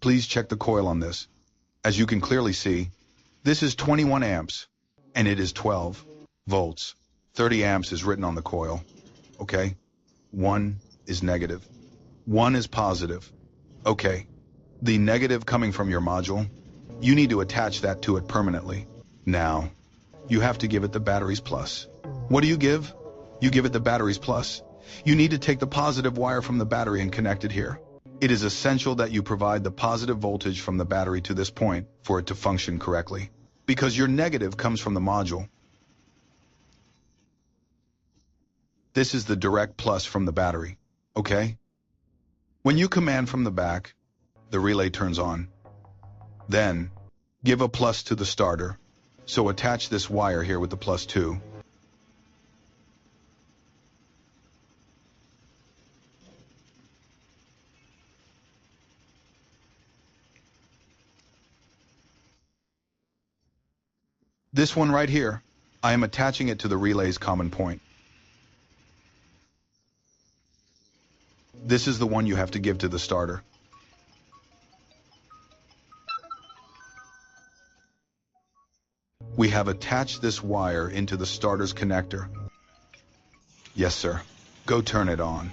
Please check the coil on this. As you can clearly see, this is 21 amps, and it is 12 volts. 30 amps is written on the coil, okay? 1 is negative. 1 is positive. Okay, the negative coming from your module, you need to attach that to it permanently. Now, you have to give it the battery's plus. What do you give? You give it the battery's plus. You need to take the positive wire from the battery and connect it here. It is essential that you provide the positive voltage from the battery to this point for it to function correctly, because your negative comes from the module. This is the direct plus from the battery, okay? When you command from the back, the relay turns on. Then, give a plus to the starter. So attach this wire here with the plus 2. This one right here, I am attaching it to the relay's common point. This is the one you have to give to the starter. We have attached this wire into the starter's connector. Yes, sir. Go turn it on.